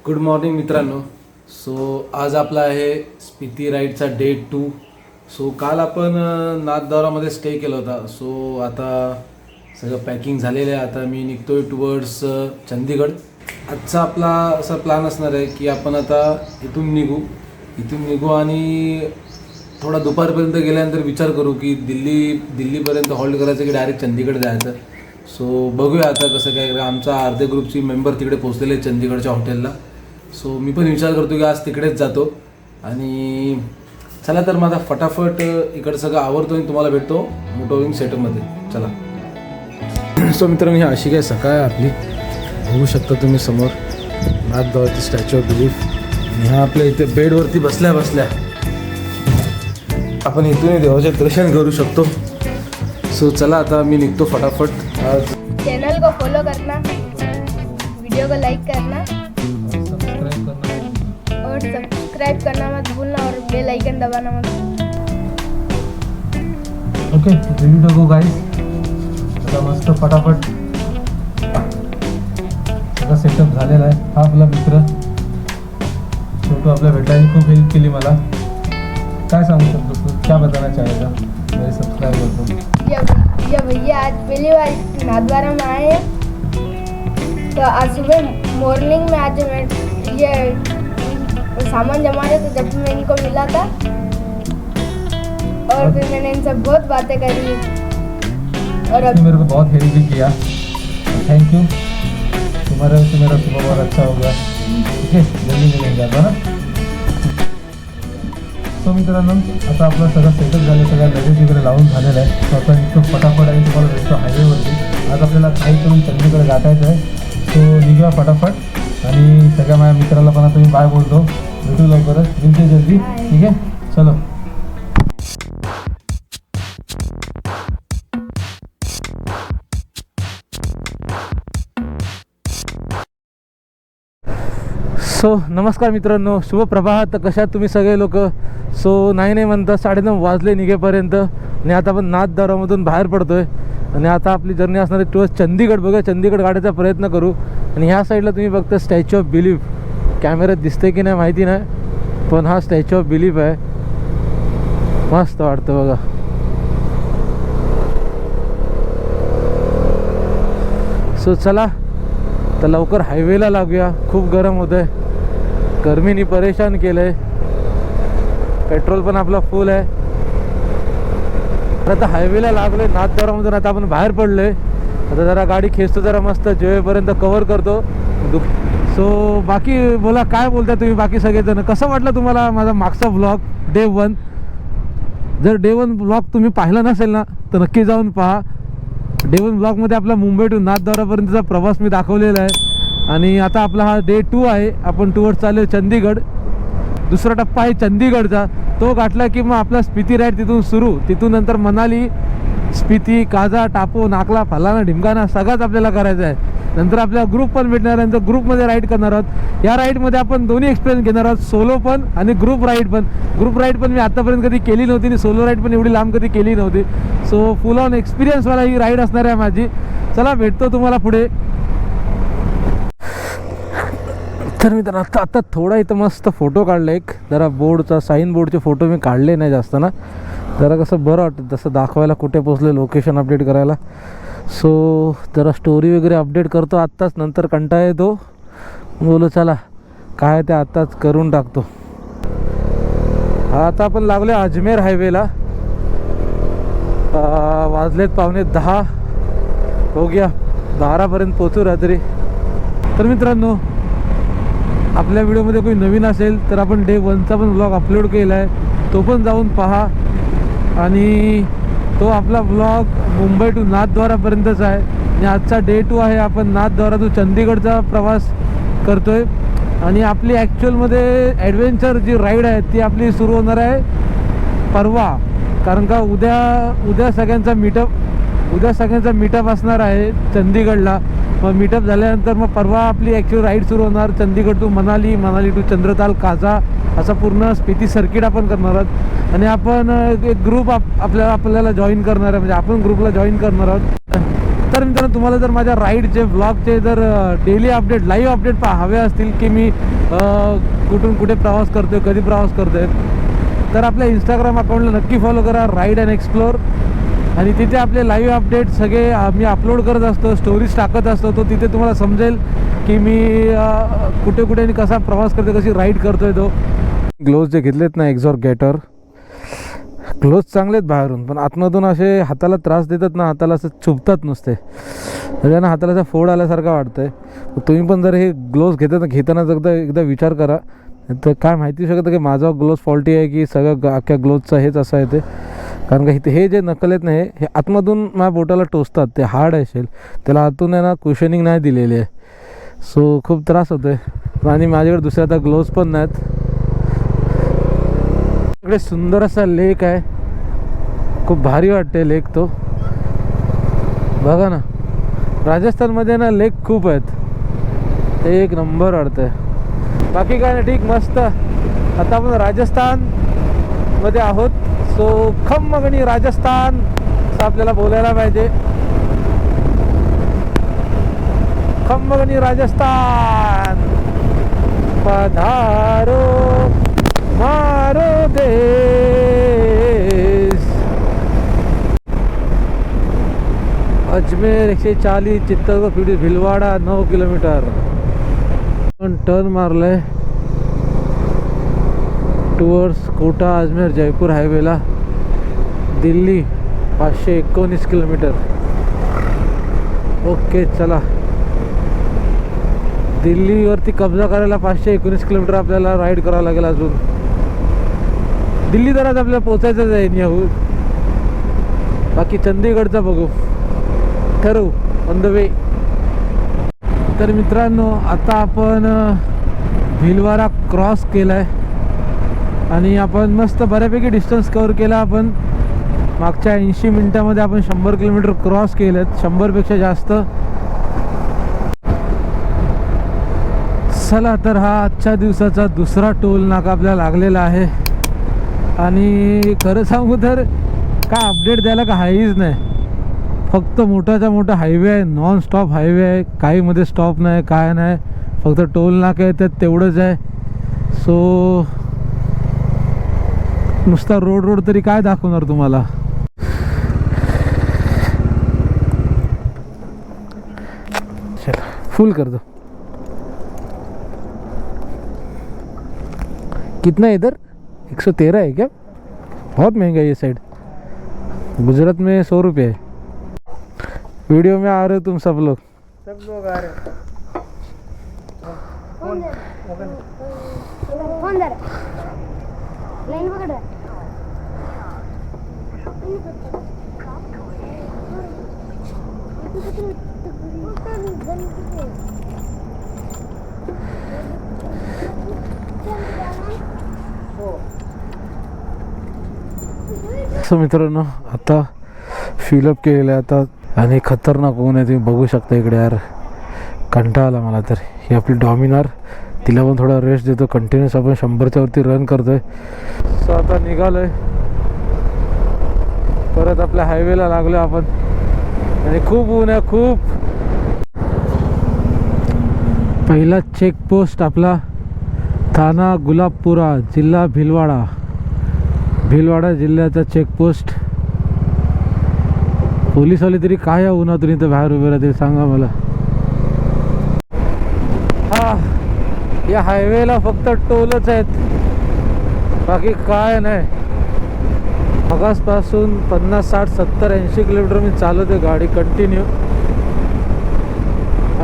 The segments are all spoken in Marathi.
गुड मॉर्निंग मित्रांनो. आज आपला आहे स्पिती राईडचा डे 2. काल आपण नाथद्वारामध्ये स्टे केला होता. आता सगळं पॅकिंग झालेलं आहे. आता मी निघतोय टुवर्ड्स चंदीगड. आजचा आपला असा प्लॅन असणार आहे की आपण आता इथून निघू आणि थोडा दुपारपर्यंत गेल्यानंतर विचार करू की दिल्लीपर्यंत हॉल्ट करायचं की डायरेक्ट चंदीगड जायचं. बघूया आता कसं काय. आमचा अर्धे ग्रुपची मेंबर तिकडे पोहोचलेले आहेत चंदीगडच्या हॉटेलला. मी पण विचार करतो की आज तिकडेच जातो. आणि चला तर माझा फटाफट इकडं सगळं आवरतो आणि तुम्हाला भेटतो मोटोविंग सेटअपमध्ये. चला. मित्रांनो, ही अशी काय सकाळ आपली बघू शकता तुम्ही समोर नाथद्वाराची स्टॅच्यू ऑफ बिलीफ. आणि हा आपल्या इथे बेडवरती बसल्या आपण इथून देवाचे दर्शन करू शकतो. चला आता मी निघतो फटाफट. आज चैनल को फॉलो करना, वीडियो को लाइक करना और सब्सक्राइब करना मत भूलना और बेल आइकन दबाना मत. Okay, ready to go guys. आता मस्त फटाफट सगळा सेटअप झालेला आहे. हा आपला मित्र छोटू आपल्या भेटल्याने खूप हेल्प केली मला. काय सांगू शकतो तू, क्या बताना चाहेगा मेरे सब्सक्राइबर को? ये भैया आज पहली बार नाथद्वारा में आए हैं. तो आज सुबह मॉर्निंग में आज मैं ये सामान जमा रहे थे जब मैं इनको मिला था. और फिर मैंने इनसे बहुत बातें करी और अब मेरे को बहुत हेल्प भी किया. Thank you. तुम्हारे वजह से मेरा सुबह बहुत अच्छा हो गया. ठीक है, जल्दी मिलेंगे आता ना. मित्रांनो, आता आपलं सगळं सेटअप झालं, सगळं लगेज वगैरे लावून झालेलं आहे. आता इतकं फटाफट आहे तुम्हाला भेटतो हायवेवरती. आज आपल्याला काही करून चंदीगड गाठायचं आहे. निघूया फटाफट. आणि सगळ्या माझ्या मित्राला पण आता मी बाय बोलतो. भेटू लवकरच, मिळते जल्दी. ठीक आहे, चलो. नमस्कार मित्रांनो, शुभप्रभात. कशा आहात तुम्ही सगळे लोक? नाही म्हणता 9:30 वाजले निघेपर्यंत. आणि आता आपण नाथद्वारामधून बाहेर पडतोय आणि आता आपली जर्नी असणार आहे टुवर्ड्स चंदीगड. बघा, चंदीगड गाठायचा प्रयत्न करू. आणि ह्या साईडला तुम्ही बघता स्टॅच्यू ऑफ बिलीफ. कॅमेऱ्यात दिसते की नाही माहिती नाही, पण हा स्टॅच्यू ऑफ बिलीफ आहे. मस्त वाटतं बघा. चला तर लवकर हायवेला लागूया. खूप गरम होत आहे, गरमीने परेशान केलं आहे. पेट्रोल पण आपला फुल आहे. आता हायवेला लागलो आहे नाथद्वारामधून. आता आपण बाहेर पडलो आहे. आता जरा गाडी खेचतो, जरा मस्त जेवेपर्यंत कवर करतो. बाकी बोला, काय बोलताय तुम्ही बाकी सगळेजण? कसं वाटलं तुम्हाला माझा मागचा व्लॉग डे 1? जर डे 1 व्लॉग तुम्ही पाहिला नसेल ना तर नक्की जाऊन पहा. डे 1 ब्लॉगमध्ये आपला मुंबई टू नाथद्वारापर्यंतचा प्रवास मी दाखवलेला आहे. आणि आता आपला हा डे 2 आहे. आपण टुवर्ड्स चाललो चंदीगड. दुसरा टप्पा आहे चंदीगडचा. तो गाठला की मग आपला स्पिती राईड तिथून सुरू. तिथून नंतर मनाली, स्पिती, काजा, टापो, नाकला, फलाना, ढिमकाना सगळंच आपल्याला करायचं आहे. नंतर आपल्याला ग्रुप पण भेटणार आहे. नंतर ग्रुपमध्ये राईड करणार आहोत. या राईडमध्ये आपण दोन्ही एक्सपिरियन्स घेणार आहोत, सोलो पण आणि ग्रुप राईड पण. ग्रुप राईड पण मी आत्तापर्यंत कधी केली नव्हती आणि सोलो राईड पण एवढी लांब कधी केली नव्हती. फुल ऑन एक्सपिरियन्सवाला ही राईड असणार आहे माझी. चला, भेटतो तुम्हाला पुढे. तर मी तर आता थोडा इथं मस्त फोटो काढला. एक जरा बोर्डचा, साईन बोर्डचे फोटो मी काढले नाही जास्त ना. जरा कसं बरं वाटतं तसं दाखवायला कुठे पोचले, लोकेशन अपडेट करायला. जरा स्टोरी वगैरे अपडेट करतो आत्ताच. नंतर कंटाळा येतो, बोलो चला काय ते आत्ताच करून टाकतो. आता आपण लागलो अजमेर हायवेला. वाजलेत 9:45. हो गया 12पर्यंत पोचू रात्री. तर मित्रांनो, आपल्या व्हिडिओमध्ये कोणी नवीन असेल तर आपण डे 1चा पण ब्लॉग अपलोड केला आहे, तो पण जाऊन पहा. आणि तो आपला ब्लॉग मुंबई टू नाथद्वारापर्यंतचा आहे. आणि आजचा डे 2 आहे. आपण नाथद्वारा टू चंदीगडचा प्रवास करतो आहे. आणि आपली ॲक्च्युअलमध्ये ॲडव्हेंचर जी राईड आहे ती आपली सुरू होणार आहे परवा. कारण का उद्या सगळ्यांचा मीटअप असणार आहे चंदीगडला. मग मीटअप झाल्यानंतर मग परवा आपली ॲक्च्युअल राईड सुरू होणार. चंदीगड टू मनाली, मनाली टू चंद्रताल, काजा, असा पूर्ण स्पिती सर्किट आपण करणार आहोत. आणि आपण एक ग्रुप आपल्याला जॉईन करणार आहे. म्हणजे आपण ग्रुपला जॉईन करणार आहोत. तर मित्रांनो तुम्हाला जर माझ्या राईडचे ब्लॉगचे जर डेली अपडेट लाईव्ह अपडेट हवे असतील की मी कुठून कुठे प्रवास करतोय, कधी प्रवास करतोय, तर आपल्या इंस्टाग्राम अकाउंटला नक्की फॉलो करा, राईड अँड एक्सप्लोर. आणि तिथे आपले लाईव्ह अपडेट सगळे मी अपलोड करत असतो, स्टोरीज टाकत असतो. तो तिथे तुम्हाला समजेल की मी कुठे कुठे आणि कसा प्रवास करतो, कशी राईड करतोय. तो ग्लोव्ज जे घेतलेत ना एक्झॉर गेटर, ग्लोव्ज चांगले आहेत बाहेरून, पण आतमधून असे हाताला त्रास देतात ना, हाताला असं चुभतात नुसते, त्याच्यानं हाताला असं फोड आल्यासारखं वाटतंय. तुम्ही पण जर हे ग्लोव्ज घेताना एकदा विचार करा. तर काय माहिती शकतं की माझा ग्लोव्ज फॉल्टी आहे की सगळं अख्ख्या ग्लोव्जचं हेच असं आहे ते. कारण का इथे हे जे नकल आहेत ना, हे आतमधून माझ्या बोटाला टोचतात, ते हार्ड असेल, त्याला आतून आहे ना कुशनिंग नाही दिलेली आहे. सो खूप त्रास होतो आहे. आणि माझ्याकडे दुसरे आता ग्लोव्ज पण नाहीत. इकडे सुंदर असा लेक आहे, खूप भारी वाटते लेक. तो बघा ना, राजस्थानमध्ये ना लेक खूप आहेत, ते एक नंबर वाटतं आहे. बाकी काय नाही, ठीक मस्त. आता आपण राजस्थानमध्ये आहोत. सो खम्मगणी राजस्थान असं आपल्याला बोलायला पाहिजे. खम्मगणी राजस्थान पधारो मारो देश. अजमेर 140, चित्तौड़गढ़ 50, भिलवाड़ा 9 किलोमीटर. पण टर्न मारलाय टुवर्ड्स कोटा अजमेर जयपूर हायवेला. दिल्ली 519 किलोमीटर. ओके चला, दिल्लीवरती कब्जा करायला 519 किलोमीटर आपल्याला राईड करावं लागेल अजून. दिल्ली जराच आपल्याला पोचायचंच आहे निहू. बाकी चंदीगडचं बघू, ठरवू ऑन द वे. तर मित्रांनो, आता आपण भिलवाडा क्रॉस केला आहे आणि आपण मस्त बऱ्यापैकी डिस्टन्स कवर केला. आपण मागच्या 80 मिनटामध्ये आपण 100 किलोमीटर क्रॉस केलेत, 100पेक्षा जास्त. चला, तर हा आजच्या दिवसाचा दुसरा टोल नाका आपल्याला लागलेला आहे. आणि खरं सांगू तर काय अपडेट द्यायला का हाईच नाही, फक्त मोठाचा मोठा हायवे आहे, नॉन स्टॉप हायवे आहे, काही मध्ये स्टॉप नाही, काय नाही, फक्त टोल नाका येतात तेवढंच आहे. सो नुसता रोड तरी काय दाखवणार तुम्हाला. चला फुल कर दो. कितना है इधर? 113 है क्या? बहुत महंगा है ये साइड. गुजरात में 100 रुपये है. वीडियो में आ रहे हो तुम सब लोग आ रहे हैं. फोन दर लाइन पकड़ रहा. सो मित्रांनो, आता फिलअप केलेलं आहे आता. आणि खतरनाक ऊन आहे, तुम्ही बघू शकता इकडे. यार कंटाळा आला मला तर. ही आपली डॉमिनार, तिला पण थोडा रेस्ट देतो. कंटिन्यूस आपण 100च्या वरती रन करतोय. सो आता निघालोय, परत आपल्या हायवेला लागलो आपण. आणि खूप ऊन आहे, खूप. पहिला चेकपोस्ट आपला थाना गुलाबपुरा, जिल्हा भिलवाडा. भिलवाडा जिल्ह्याचा चेकपोस्ट. पोलीसवाले तरी काय या उन्हातून इथं बाहेर उभे राहतील सांगा मला. हा, या हायवेला फक्त टोलच आहेत, बाकी काय नाही. मगासपासून 50, 60, 70, 80 किलोमीटर मी चालवते गाडी कंटिन्यू.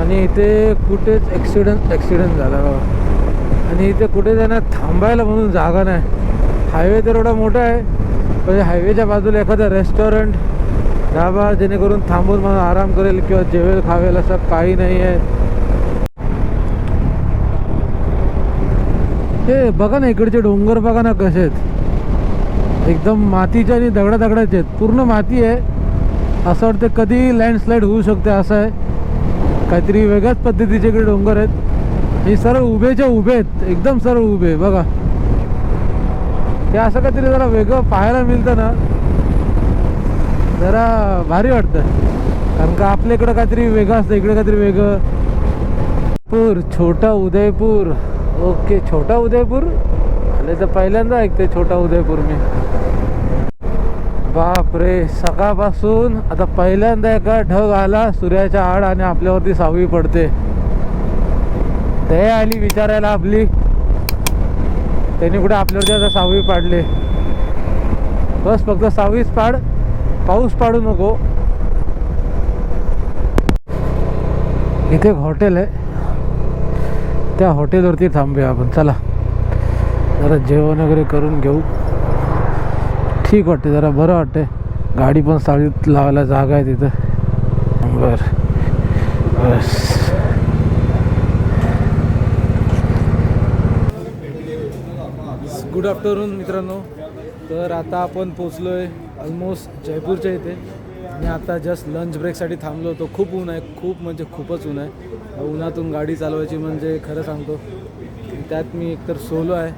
आणि इथे कुठेच ॲक्सिडेंट झाला बाबा. आणि इथे कुठे जाणार थांबायला म्हणून जागा नाही. हायवे तर एवढा मोठा आहे, म्हणजे हायवेच्या बाजूला एखादा रेस्टॉरंट, ढाबा जेणेकरून थांबून मला आराम करेल किंवा जेवेल खावेल असं काही नाही आहे. हे बघा ना, इकडचे डोंगर बघा ना कसे आहेत, एकदम मातीचे आणि दगडाचे आहेत. पूर्ण माती आहे, असं वाटतं कधी लँडस्लाईड होऊ शकते. असं आहे, काहीतरी वेगळ्याच पद्धतीचे इकडे डोंगर आहेत. हे सरळ उभेच्या उभे आहेत, एकदम सरळ उभे. बघा, हे असं काहीतरी जरा वेगळं पाहायला मिळतं ना, जरा भारी वाटतं. कारण का आपल्याकडं काहीतरी वेगळं असतं, इकडे काहीतरी वेगळं. छोटा उदयपूर, ओके. छोटा उदयपूर आले तर पहिल्यांदा ऐकते छोटा उदयपूर मी. बाप रे, सकाळपासून आता पहिल्यांदा एका ढग आला सूर्याच्या आड आणि आपल्यावरती सावली पडते. दया आली विचारायला आपली, त्यांनी कुठे आपल्यावरती आता सावली पाडले. बस फक्त सावलीच पाड, पाऊस पाडू नको. इथे एक हॉटेल आहे, त्या हॉटेलवरती थांबूया आपण. चला जरा जेवण वगैरे करून घेऊ. ठीक वाटते, जरा बरं वाटते. गाडी पण सावलीत लावायला जागा आहे तिथं. बस गुड आफ्टरनून मित्रांनो. तर आता आपण पोचलो आहे ऑलमोस्ट जयपूरच्या इथे आणि आता जस्ट लंच ब्रेकसाठी थांबलो होतो. खूप ऊन आहे, खूप म्हणजे खूपच ऊन आहे. उन्हातून गाडी चालवायची म्हणजे खरं सांगतो, त्यात मी एकतर सोलो आहे.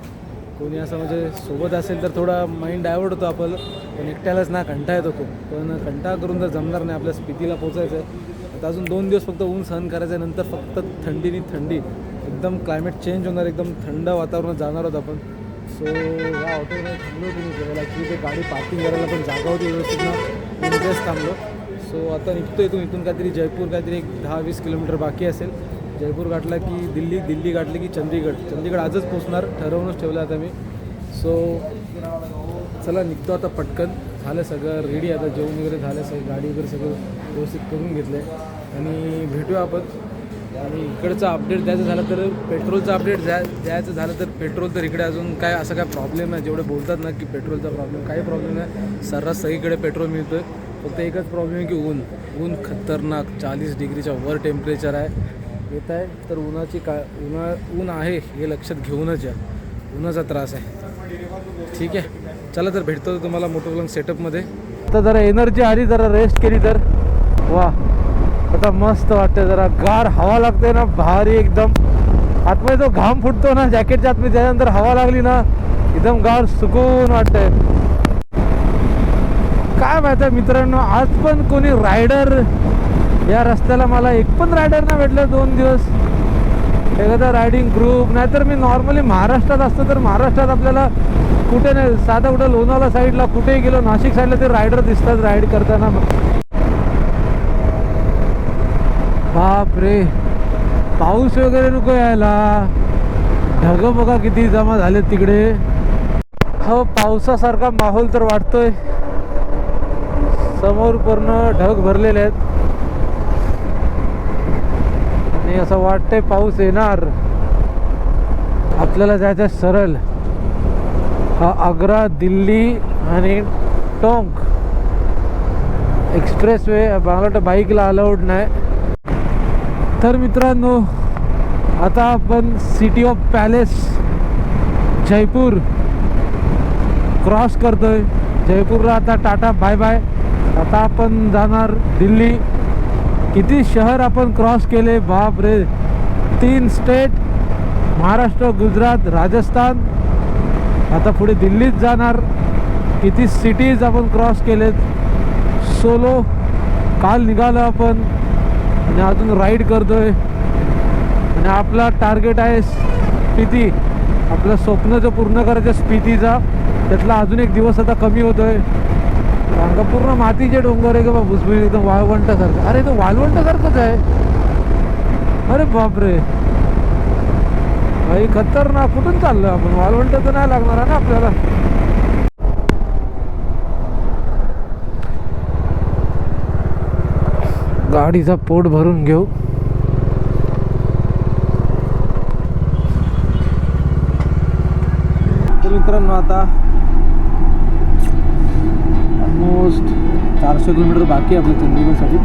कोणी असं म्हणजे सोबत असेल तर थोडा माइंड डायवर्ट होतो आपलं, पण एकट्यालाच ना कंटाळा येतो खूप. पण कंटाळा करून तर जमणार नाही, आपल्या स्पितीला पोचायचं आहे. आता अजून 2 दिवस फक्त ऊन सहन करायचं आहे, नंतर फक्त थंडीनी थंडी. एकदम क्लायमेट चेंज होणार, एकदम थंड वातावरणात जाणार आहोत आपण. सो या हॉटेलमध्ये थांबलो होतो मी जेवायला. ॲक्च्युली ते गाडी पार्किंग करायला पण जागा होती व्यवस्थित ना, मी तिथेच थांबलो. सो आता निघतो इथून काहीतरी जयपूर काहीतरी एक 10-20 किलोमीटर बाकी असेल. जयपूर गाठला की दिल्ली, दिल्ली गाठली की चंदीगड आजच पोचणार, ठरवूनच ठेवलं आता मी. सो चला निघतो आता पटकन. झालं सगळं रेडी, आता जेवण वगैरे झालं, सगळं गाडी वगैरे सगळं व्यवस्थित करून घेतलं आहे आणि भेटूया आपण. आणि इकडचं अपडेट द्यायचं झालं तर पेट्रोलचं अपडेट द्यायचं झालं तर पेट्रोल तर इकडे अजून काय असं काय प्रॉब्लेम आहे. जेवढे बोलतात ना की पेट्रोलचा प्रॉब्लेम, काही प्रॉब्लेम नाही. सर्रास सगळीकडे पेट्रोल मिळतो आहे. फक्त एकच प्रॉब्लेम आहे की ऊन खतरनाक 40 डिग्रीच्या वर टेम्परेचर आहे. येत आहे तर ऊन आहे हे लक्षात घेऊनच या. उन्हाचा त्रास आहे. ठीक आहे, चला तर भेटतो तुम्हाला मोटोव्लॉग सेटअपमध्ये. आता जरा एनर्जी आली, जरा रेस्ट केली तर वा, आता मस्त वाटतं. जरा गार हवा लागते ना, भारी एकदम. आतमध्ये जो घाम फुटतो ना जॅकेटच्या आतमध्ये, त्याच्यानंतर हवा लागली ना एकदम गार सुकून वाटतंय. काय माहिती आहे मित्रांनो, आज पण कोणी रायडर या रस्त्याला, मला एक पण रायडर नाही भेटलं 2 दिवस. एखादा रायडिंग ग्रुप, नाहीतर मी नॉर्मली महाराष्ट्रात असतो तर महाराष्ट्रात आपल्याला कुठे नाही, साधा कुठं लोणावळा साईडला कुठेही गेलो, नाशिक साईडला ते रायडर दिसतात राईड करताना. बाप रे, पाऊस वगैरे नको यायला. ढग बघा किती जमा झाले तिकडे. हो, पावसासारखा माहोल तर वाटतोय. समोर पूर्ण ढग भरलेले आहेत आणि असं वाटतंय पाऊस येणार. आपल्याला जायचं सरळ हा आग्रा, दिल्ली आणि टोंक एक्सप्रेसवे. मला वाटतं बाईकला अलाउड नाही. तर मित्रांनो, आता आपण city of palace Jaipur cross करतोय. जयपूरला आता टाटा बाय बाय. आता आपण जाणार दिल्ली. किती शहर आपण क्रॉस केले, बाप रे. 3 स्टेट, महाराष्ट्र, गुजरात, राजस्थान. आता पुढे दिल्लीत जाणार. किती सिटीज आपण क्रॉस केलेत. सोलो काल निघालो आपण आणि अजून राईड करतोय. आणि आपला टार्गेट आहे स्पिती. आपलं स्वप्न जो पूर्ण करायचं स्पितीचा, त्यातला अजून एक दिवस आता कमी होतोय. कारण का पूर्ण मातीचे डोंगर आहे का भुसभुशीत, एकदम वाळवंटासारखं. अरे तो वाळवंटासारखंच आहे. अरे बापरे भाई, खतरनाक. कुठून चाललोय आपण? वाळवंट तर नाही लागणार आहे ना आपल्याला. गाडीचा पोट भरून घेऊ. तर मित्रांनो, आता ऑलमोस्ट 400 किलोमीटर बाकी आहे आपल्या चंदीगडसाठी.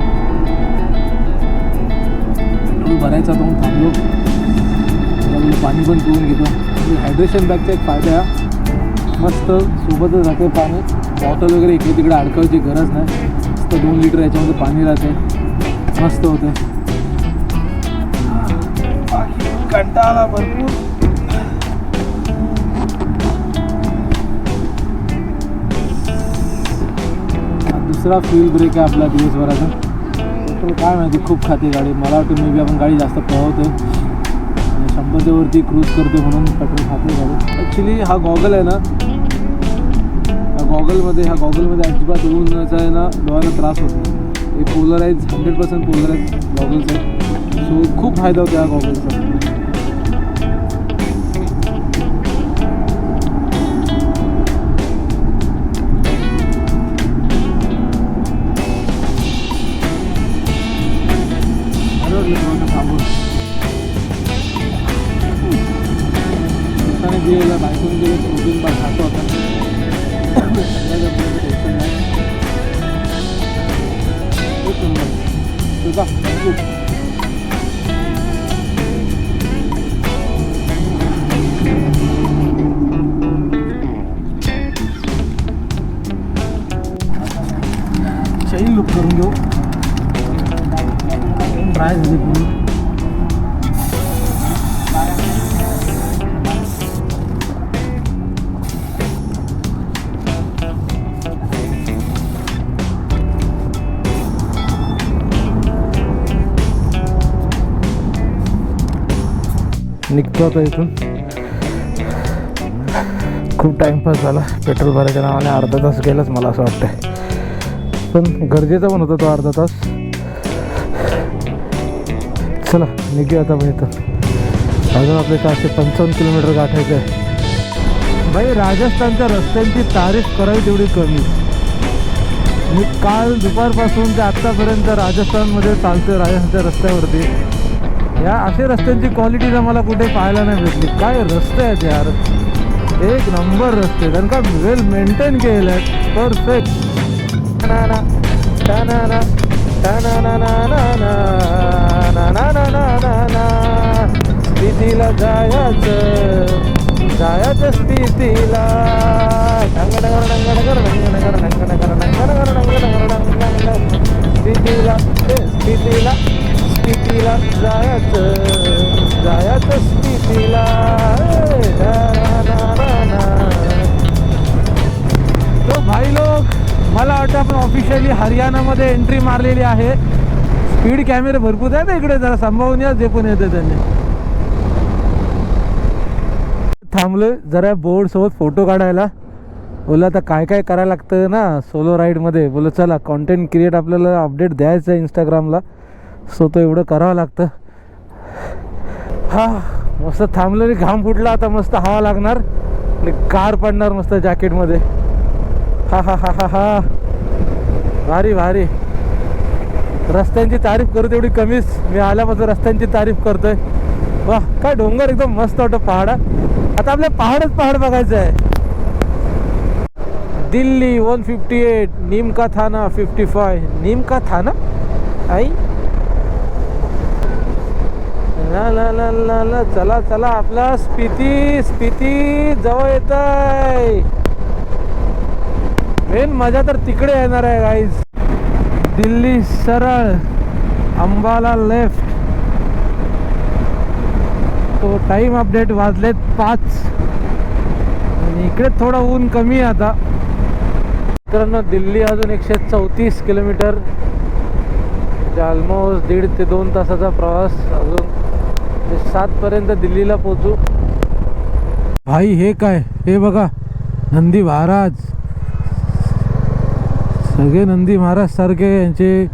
पेट्रोल भरायचा तो थांबलो. पाणी पण पिऊन घेतो. हायड्रेशन बॅगचा एक फायदा आहे, मस्त सोबतच राहते पाणी. बॉटल वगैरे इकडे तिकडे अडकवायची गरज नाही. मस्त 2 लिटर याच्यामध्ये पाणी राहते, मस्त होते. कंटाळा भरपूर. दुसरा फ्यूल ब्रेक आहे आपला दिवसभराचा. पेट्रोल काय माहिती खूप खाते गाडी. मला वाटतं मे बी आपण गाडी जास्त पळवतो आणि 100च्या वरती क्रूज करतो म्हणून पेट्रोल खाते गाडी. ॲक्च्युली हा गॉगल आहे ना, ह्या गॉगलमध्ये अजिबात ऊनचा आहे ना डोळ्याला त्रास होत नाही. हे पोलराईज 100% पोलराईज गॉगल्स आहेत. सो खूप फायदा होतो या गॉगलचा. गेला बायकून गेले प्रोटीन बार खातो होता. तुझा चैन लुक करून घेऊ. ड्राय झाली पूर्ण. निघतो आता इथून. खूप टाईमपास झाला पेट्रोल भरायच्या नावाने. अर्धा तास गेलाच मला असं वाटतं, पण गरजेचा पण होता तो अर्धा तास. चला निघूया आता आपण इथं. अजून आपले 455 किलोमीटर गाठायचं आहे. भाई राजस्थानच्या रस्त्यांची तारीफ करावी तेवढी कमी. मी काल दुपारपासून ते आत्तापर्यंत राजस्थानमध्ये चालतो राजस्थानच्या रस्त्यावरती. या अशा रस्त्यांची क्वालिटी तर मला कुठे पाहायला नाही भेटली. काय रस्ते आहेत यार, एक नंबर रस्ते. कारण का वेल मेंटेन केले आहेत, परफेक्ट. स्थितीला जायचं स्थितीला. स्थितीला स्थितीला जायचं स्थितीला. तो भाई लोक, मला वाटतं आपण ऑफिशियली हरियाणामध्ये एंट्री मारलेली आहे. स्पीड कॅमेरे भरपूर आहेत इकडे, जरा सांभाळून या जे पण येते त्यांनी. थांबलोय जरा बोर्ड सोबत फोटो काढायला. बोला आता काय काय करायला लागतं ना सोलो राईडमध्ये. बोला चला कॉन्टेंट क्रिएट आपल्याला अपडेट द्यायचं आहे इंस्टाग्रामला. सो तो एवढं करावं लागतं. हा मस्त थांबलं रे, घाम फुटला. आता मस्त हवा लागणार आणि कार पडणार मस्त जॅकेटमध्ये. हा हा हा हा हा भारी भारी. रस्त्यांची तारीफ करू तेवढी कमीच. मी आल्यापासून रस्त्यांची तारीफ करतोय. वा काय डोंगर एकदम मस्त वाटतं. पहाड. आता आपल्या पहाड बघायचं आहे. दिल्ली 158, नीमका थाना 55. नीमका थाना आई. ला ला ला ला ला. चला चला आपला स्पिती जवळ येत आहे. मेन मजा तर तिकडे येणार आहे गाईज. दिल्ली सरळ, अंबाला लेफ्ट. तो टाइम अपडेट वाजलेत 5 आणि इकडे थोडा ऊन कमी आहे आता. मित्रांनो दिल्ली अजून 134 किलोमीटर, म्हणजे ऑलमोस्ट 1.5 ते 2 तासाचा प्रवास. अजून 7 पर्यंत दिल्लीला पोहोचू. भाई हे काय, हे बघा नंदी महाराज. सगळे नंदी महाराज सारखे यांचे.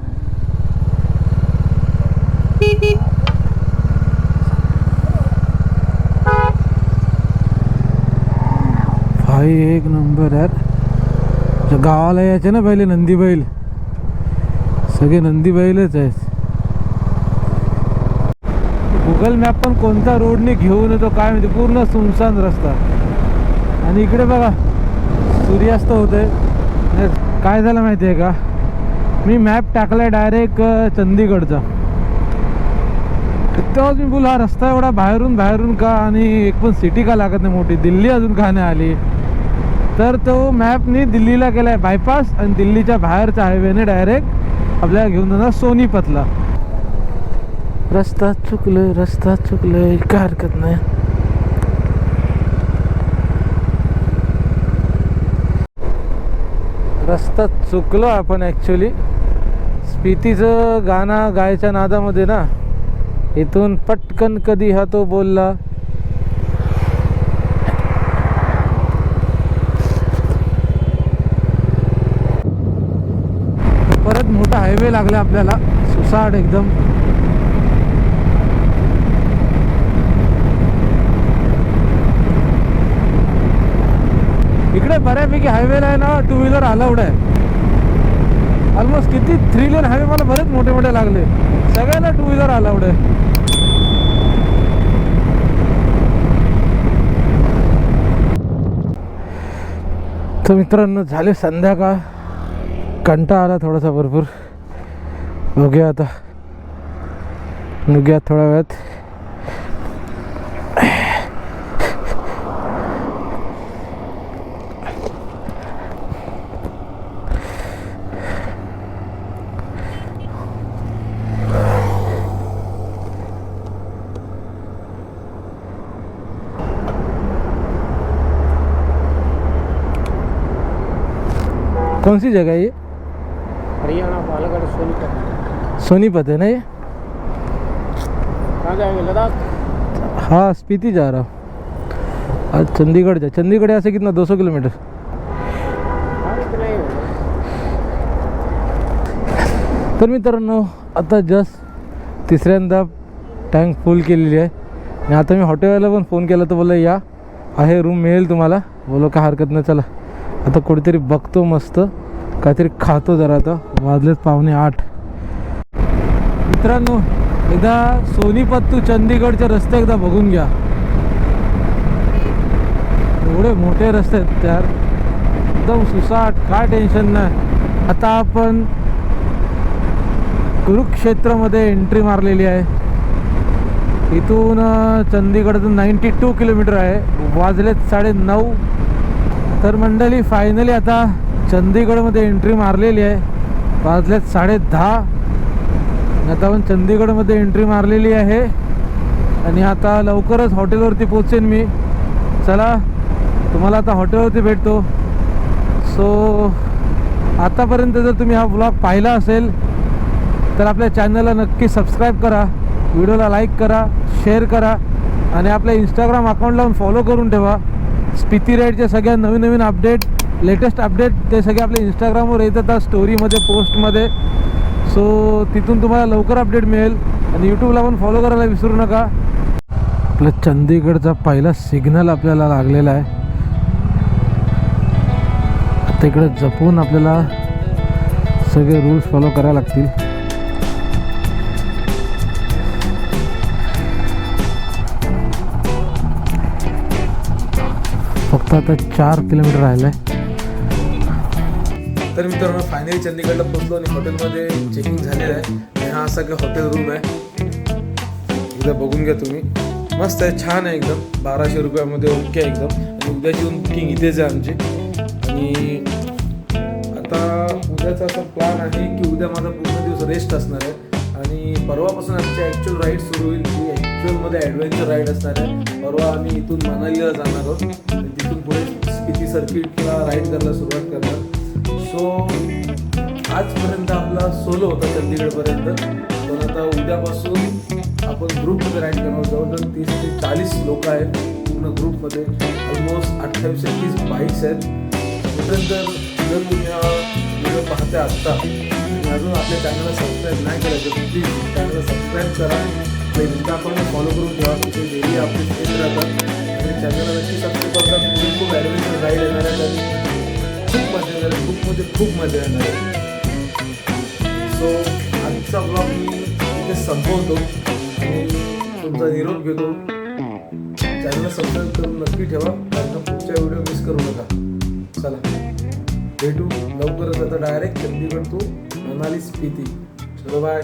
भाई एक नंबर यार. गावाला यायचे ना पहिले नंदी बैल, सगळे नंदी बैलच आहेत. गुगल मॅप पण कोणता रोडने घेऊन येतो काय माहिती. पूर्ण सुनसान रस्ता. आणि इकडे बघा सूर्यास्त होतोय. काय झालं माहिती आहे का, मी मॅप टाकलाय डायरेक्ट चंदीगडचा. तेव्हाच मी बोल हा रस्ता एवढा बाहेरून का, आणि एक पण सिटी का लागत नाही मोठी, दिल्ली अजून का नाही आली. तर तो मॅपनी दिल्लीला केला आहे बायपास, आणि दिल्लीच्या बाहेरच्या हायवेने डायरेक्ट आपल्याला घेऊन जाणार सोनीपतला. रस्ता चुकलोय काय हरकत नाही. रस्ता चुकलो आपण ॲक्च्युली. स्पितीचं गाणं गायच्या नादामध्ये ना इथून पटकन कधी हा तो बोलला. परत मोठा हायवे लागला आपल्याला, सुसाट एकदम. इकडे बऱ्यापैकी हायवेला आहे ना 2 व्हीलर अलाउड आहे. ऑलमोस्ट किती 3 लेन हायवे मला बरेच मोठे मोठे लागले, सगळ्याला 2 व्हीलर अलाउड आहे. तर मित्रांनो झाले संध्याकाळ, कंटाळा आला थोडासा भरपूर. बघूया आता, निघूया थोड्या वेळात. कौन सी जगह है ये? हरियाणा पालगढ़ सोनीपत. सोनीपत है ना ये? कहाँ जाएंगे, लद्दाख? हाँ, स्पीति जा रहा हूँ आज. चंडीगढ़ जा, चंडीगढ़ यहाँ से कितना 200 किलोमीटर. हाँ इतना ही होगा. तर मित्रांनो आता जस्ट तिसऱ्यांदा टँक फुल केलेली आहे आणि आता मी हॉटेलवाला पण फोन केला तर बोलला या आहे, रूम मिळेल तुम्हाला. बोलो काय हरकत नाही, चला आता कुठेतरी बघतो, मस्त काहीतरी खातो जरा. आता वाजलेत 7:45. मित्रांनो एकदा सोनीपत टू चंदीगडचे रस्ते एकदा बघून घ्या, एवढे मोठे रस्ते आहेत त्यार, एकदम सुसाट, काय टेन्शन नाही. आता आपण कुरुक्षेत्रमध्ये एंट्री मारलेली आहे. इथून चंदीगडतून 92 किलोमीटर आहे. वाजलेत 9:30. तर मंडळी फायनली आता चंदीगडमध्ये एंट्री मारलेली आहे. वाजलेत 10:30. आता आपण चंदीगडमध्ये एंट्री मारलेली आहे आणि आता लवकरच हॉटेलवरती पोचेन मी. चला तुम्हाला आता हॉटेलवरती भेटतो. सो आतापर्यंत जर तुम्ही हा ब्लॉग पाहिला असेल तर आपल्या चॅनलला नक्की सबस्क्राईब करा, व्हिडिओला लाईक करा, शेअर करा आणि आपल्या इंस्टाग्राम अकाउंटला पण फॉलो करून ठेवा. स्पिती राईडचे सगळ्या नवीन नवीन अपडेट, लेटेस्ट अपडेट ते सगळे आपल्या इंस्टाग्रामवर येतात, स्टोरीमध्ये, पोस्टमध्ये. सो तिथून तुम्हाला लवकर अपडेट मिळेल. आणि यूट्यूबला पण फॉलो करायला विसरू नका. आपल्या चंदीगडचा पहिला सिग्नल आपल्याला लागलेला आहे. आता इकडे जपून आपल्याला सगळे रूल्स फॉलो करायला लागतील. फक्त आता 4 किलोमीटर राहिलं आहे. तर मित्रांनो फायनली चंदीगडला पोहोचलो आणि हॉटेलमध्ये चेकिंग झालेलं आहे. आणि हा सगळं हॉटेल रूम आहे, एकदा बघून घ्या तुम्ही. मस्त आहे, छान आहे एकदम. 1200 रुपयामध्ये ओके एकदम. आणि उद्याची येऊन बुकिंग इथेच आहे आमची. आणि आता उद्याचा असा प्लॅन आहे की उद्या माझा पूर्ण दिवस रेस्ट असणार आहे. आणि परवापासून आमची ॲक्च्युअल राईड सुरू होईल, जी ॲक्च्युअलमध्ये ॲडव्हेंचर राईड असणार आहे. परवा आम्ही इथून मनालीला जाणार आहोत आणि तिथून पुढे स्पिती सर्किटला राईड करायला सुरुवात करणार. सो आजपर्यंत आपला सोलो होता चंदीगडपर्यंत, पण आता उद्यापासून आपण ग्रुपमध्ये राईड करणार. जवळजवळ 30 ते 40 लोक आहेत पूर्ण ग्रुपमध्ये. ऑलमोस्ट 28 ते 30 बाईक्स आहेत. तोपर्यंत जर तुम्ही हा व्हिडिओ पाहता आत्ता आणि अजून आपल्या चॅनलला सबस्क्राईब नाही करायचं तर प्लीज चॅनलला सबस्क्राईब करा. आपल्या इंस्टा अकाउंटला फॉलो करून ठेवा, तिथे डेली अपडेट येत राहतात. आणि चॅनलला नक्की सबस्क्राईब करतात. पुढे खूप ॲडव्हेंचर राईड येणार आहेत आणि खूप मजा येणार आहे, खूप मजा येणार आहे. सो आजचा ब्लॉग मी इथे संपवतो आणि तुमचा निरोप घेतो. चॅनलला सबस्क्राईब करून नक्की ठेवा, कारण पुढच्या व्हिडिओ मिस करू नका. चला भेटू लवकरच आता डायरेक्ट चंदीगड टू मनाली स्पिती. चलो बाय.